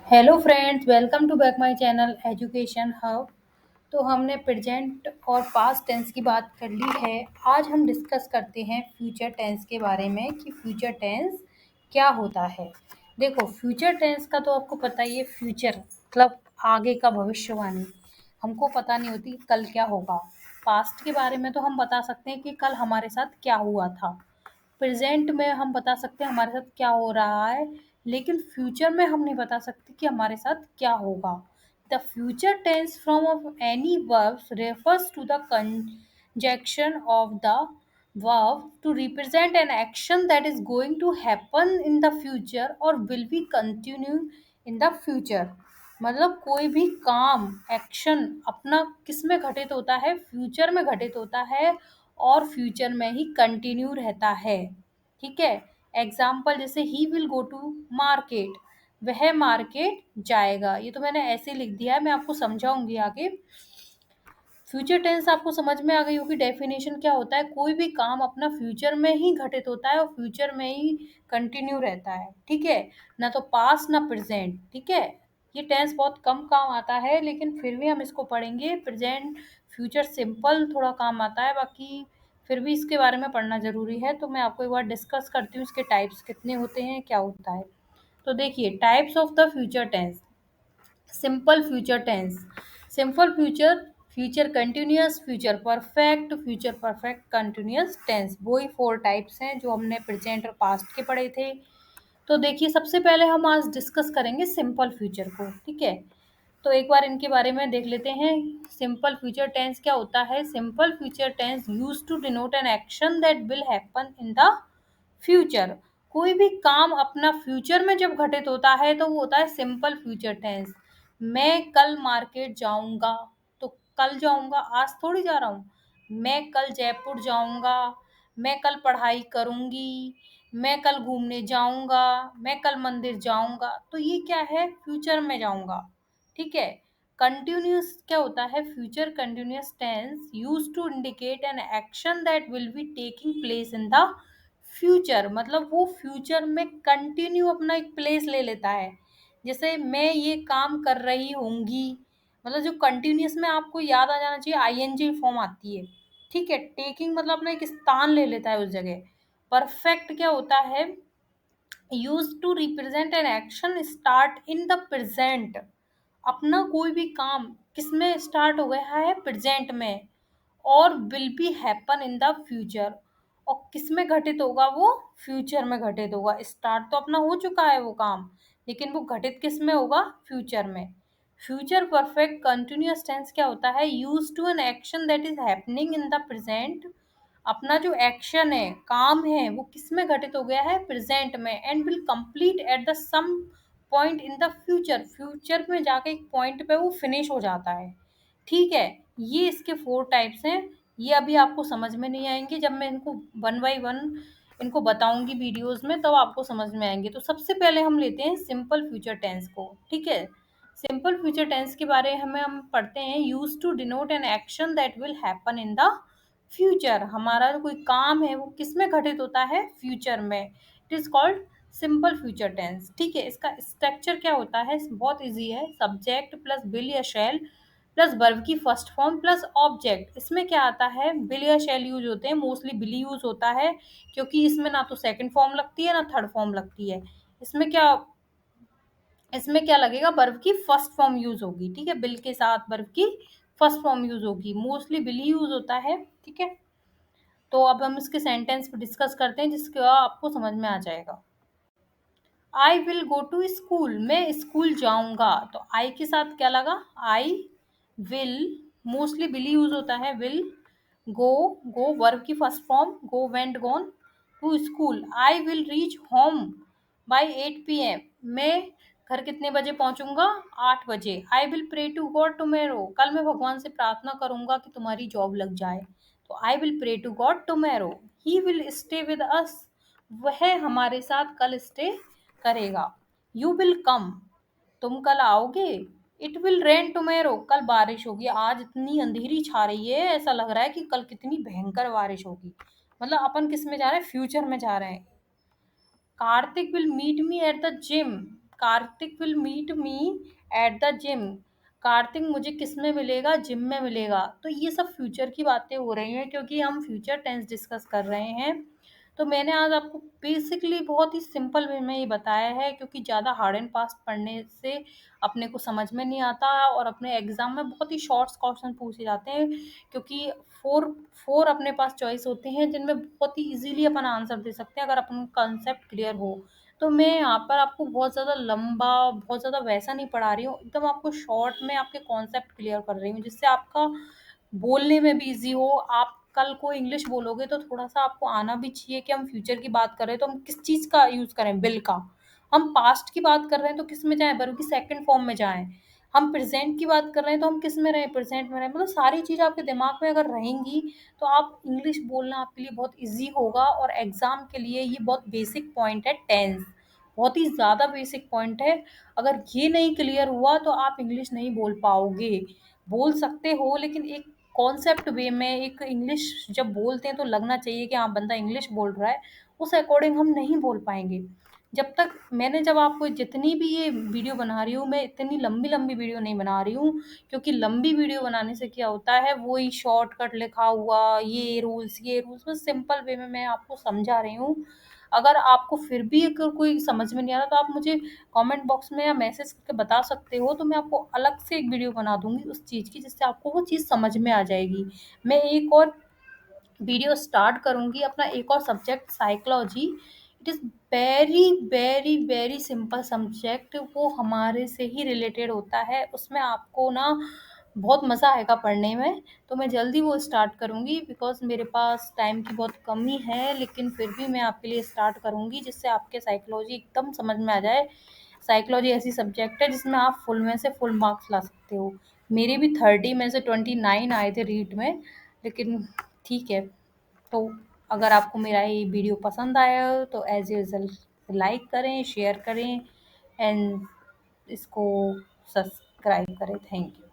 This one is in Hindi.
Hello friends, welcome to back my channel education hub. तो हमने प्रेजेंट और पास्ट टेंस की बात कर ली है। आज हम डिस्कस करते हैं फ्यूचर टेंस के बारे में कि फ्यूचर टेंस क्या होता है। देखो, फ्यूचर टेंस का तो आपको पता ही है। फ्यूचर मतलब आगे का भविष्यवाणी। हमको पता नहीं होती कि कल क्या होगा। पास्ट के बारे में तो हम बता सकते हैं कि कल हमारे साथ क्या हुआ था। प्रेजेंट में हम बता सकते हैं हमारे साथ क्या हो रहा है, लेकिन फ्यूचर में हम नहीं बता सकते कि हमारे साथ क्या होगा। The future tense from of any verb refers to the conjunction of the verb to represent an action that is going to happen in the future or will be continuing in the future। मतलब कोई भी काम, एक्शन अपना किस में घटित होता है, फ्यूचर में घटित होता है और फ्यूचर में ही कंटिन्यू रहता है। ठीक है। एग्जाम्पल जैसे he will go to market, वह मार्केट जाएगा। ये तो मैंने ऐसे लिख दिया है, मैं आपको समझाऊंगी आगे। फ्यूचर टेंस आपको समझ में आ गई होगी डेफिनेशन क्या होता है। कोई भी काम अपना फ्यूचर में ही घटित होता है और फ्यूचर में ही कंटिन्यू रहता है। ठीक है। ना तो पास्ट ना प्रेजेंट। ठीक है। ये टेंस बहुत कम काम आता है, लेकिन फिर भी हम इसको पढ़ेंगे। प्रेजेंट फ्यूचर सिंपल थोड़ा काम आता है, बाकी फिर भी इसके बारे में पढ़ना ज़रूरी है। तो मैं आपको एक बार डिस्कस करती हूँ इसके टाइप्स कितने होते हैं, क्या होता है। तो देखिए, types of the future tense. Simple future tense, simple future, future continuous, future perfect, future perfect continuous tense. वही 4 टाइप्स हैं जो हमने प्रेजेंट और पास्ट के पढ़े थे। तो देखिए, सबसे पहले हम आज डिस्कस करेंगे सिंपल फ्यूचर को। ठीक है। तो एक बार इनके बारे में देख लेते हैं। सिंपल फ्यूचर टेंस क्या होता है। Simple future tense use to denote an action that will happen in the future. कोई भी काम अपना फ्यूचर में जब घटित होता है तो वो होता है सिंपल फ्यूचर टेंस। मैं कल मार्केट जाऊंगा, तो कल जाऊंगा, आज थोड़ी जा रहा हूँ। मैं कल जयपुर जाऊंगा, मैं कल पढ़ाई करूंगी, मैं कल घूमने जाऊंगा, मैं कल मंदिर जाऊंगा। तो ये क्या है, फ्यूचर में जाऊंगा। ठीक है। कंटिन्यूस क्या होता है, future continuous tense use to indicate an action that will be taking place in the future. मतलब वो फ्यूचर में कंटिन्यू अपना एक प्लेस ले लेता है। जैसे मैं ये काम कर रही होंगी, मतलब जो कंटिन्यूस में आपको याद आ जाना चाहिए, आईएनजी फॉर्म आती है। ठीक है। टेकिंग मतलब अपना एक स्थान ले लेता है उस जगह। परफेक्ट क्या होता है, use to represent an action start in the present. अपना कोई भी काम किस में स्टार्ट हो गया है, प्रेजेंट में, और will be happen in the future. और किस में घटित होगा, वो फ्यूचर में घटित होगा। स्टार्ट तो अपना हो चुका है वो काम, लेकिन वो घटित किस में होगा, फ्यूचर में। फ्यूचर परफेक्ट कंटिन्यूअस टेंस क्या होता है, use to an action that is happening in the present. अपना जो एक्शन है, काम है, वो किस में घटित हो गया है, प्रेजेंट में, and will complete at the some point in the future. Future में जाके एक पॉइंट पे वो फिनिश हो जाता है। ठीक है। ये इसके 4 टाइप्स हैं। ये अभी आपको समझ में नहीं आएंगे, जब मैं इनको वन बाय वन इनको बताऊंगी वीडियोस में, तब आपको समझ में आएंगे। तो सबसे पहले हम लेते हैं सिंपल फ्यूचर टेंस को। ठीक है। सिंपल फ्यूचर टेंस के बारे में हम पढ़ते हैं। Use to denote an action that will happen in the future. हमारा जो कोई काम है वो किस में घटित होता है, फ्यूचर में। It is called simple future tense. ठीक है। इसका स्ट्रक्चर क्या होता है, बहुत इजी है। सब्जेक्ट प्लस विल या शैल प्लस वर्ब की फर्स्ट फॉर्म प्लस ऑब्जेक्ट। इसमें क्या आता है, विल या शैल यूज होते हैं, मोस्टली विल यूज होता है, क्योंकि इसमें ना तो सेकंड फॉर्म लगती है ना थर्ड फॉर्म लगती है। इसमें क्या, इसमें क्या लगेगा, वर्ब की फर्स्ट फॉर्म यूज होगी। ठीक है। विल के साथ वर्ब की फर्स्ट फॉर्म यूज होगी, मोस्टली विल यूज होता है। ठीक है। तो अब हम इसके सेंटेंस पे डिस्कस करते हैं, जिसके आपको समझ में आ जाएगा। I will go to school, मैं स्कूल जाऊंगा। तो आई के साथ क्या लगा, I will, mostly will use होता है। विल, गो, गो वर्ब की first form, go went gone to school. I will reach home by 8 PM, मैं घर कितने बजे पहुंचूंगा, 8 बजे। I will pray to God tomorrow, कल मैं भगवान से प्रार्थना करूंगा कि तुम्हारी जॉब लग जाए। तो I will pray to God tomorrow. He will stay with us, वह हमारे साथ कल स्टे करेगा। यू विल कम, तुम कल आओगे। इट विल रेन टुमेरो, कल बारिश होगी। आज इतनी अंधेरी छा रही है, ऐसा लग रहा है कि कल कितनी भयंकर बारिश होगी। मतलब अपन किस में जा रहे हैं, फ्यूचर में जा रहे हैं। Karthik will meet me at the gym, Karthik will meet me at the gym. Karthik मुझे किस में मिलेगा? जिम में मिलेगा। तो ये सब फ्यूचर की बातें हो रही हैं क्योंकि हम फ्यूचर टेंस डिस्कस कर रहे हैं। तो मैंने आज आपको बेसिकली बहुत ही सिंपल वे में ये बताया है क्योंकि ज़्यादा हार्ड एंड फास्ट पढ़ने से अपने को समझ में नहीं आता और अपने एग्जाम में बहुत ही शॉर्ट्स क्वेश्चन पूछे जाते हैं क्योंकि फोर फोर अपने पास चॉइस होते हैं जिनमें बहुत ही इजीली अपन आंसर दे सकते हैं अगर अपन कंसेप्ट क्लियर हो। तो मैं यहाँ पर आपको बहुत ज़्यादा लंबा, बहुत ज़्यादा वैसा नहीं पढ़ा रही हूँ, एकदम आपको शॉर्ट में आपके कॉन्सेप्ट क्लियर कर रही हूँ जिससे आपका बोलने में भी ईज़ी हो। आप कल को इंग्लिश बोलोगे तो थोड़ा-सा आपको आना भी चाहिए कि हम फ्यूचर की बात कर रहे हैं तो हम किस चीज़ का यूज़ करें? विल का। हम पास्ट की बात कर रहे हैं तो किस में जाएँ? वर्ब की सेकंड फॉर्म में जाएँ। हम प्रेज़ेंट की बात कर रहे हैं तो हम किस में रहें? प्रेज़ेंट में रहें। मतलब सारी चीज़ें आपके दिमाग में अगर रहेंगी तो आप इंग्लिश बोलना आपके लिए बहुत ईज़ी होगा और एग्ज़ाम के लिए ये बहुत बेसिक पॉइंट है टेंस। बहुत ही ज़्यादा बेसिक पॉइंट है। अगर ये नहीं क्लियर हुआ तो आप इंग्लिश नहीं बोल पाओगे। बोल सकते हो लेकिन एक कॉन्सेप्ट वे में एक इंग्लिश जब बोलते हैं तो लगना चाहिए कि हाँ बंदा इंग्लिश बोल रहा है, उस अकॉर्डिंग हम नहीं बोल पाएँगे। जब आपको जितनी भी ये वीडियो बना रही हूँ, मैं इतनी लंबी-लंबी वीडियो नहीं बना रही हूँ क्योंकि लंबी वीडियो बनाने से क्या होता है वही शॉर्टकट लिखा हुआ, ये रूल्स बस सिंपल वे में मैं आपको समझा रही हूँ। अगर आपको फिर भी अगर कोई समझ में नहीं आ रहा तो आप मुझे कमेंट बॉक्स में या मैसेज करके बता सकते हो तो मैं आपको अलग से एक वीडियो बना दूँगी उस चीज़ की जिससे आपको वो चीज़ समझ में आ जाएगी। मैं एक और वीडियो स्टार्ट करूँगी अपना एक और subject psychology. It is very, very, very simple subject, वो हमारे से ही रिलेटेड होता है। उसमें आपको ना बहुत मज़ा आएगा पढ़ने में, तो मैं जल्दी वो स्टार्ट करूँगी बिकॉज़ मेरे पास टाइम की बहुत कमी है, लेकिन फिर भी मैं आपके लिए स्टार्ट करूँगी जिससे आपके साइकोलॉजी एकदम समझ में आ जाए। साइकोलॉजी ऐसी सब्जेक्ट है जिसमें आप फुल में से फुल मार्क्स ला सकते हो। मेरे भी 30 में से 29 आए थे रीट में, लेकिन ठीक है। तो अगर आपको मेरा ये वीडियो पसंद आया हो तो एज़ यूजुअल लाइक करें, शेयर करें एंड इसको सब्सक्राइब करें। Thank you.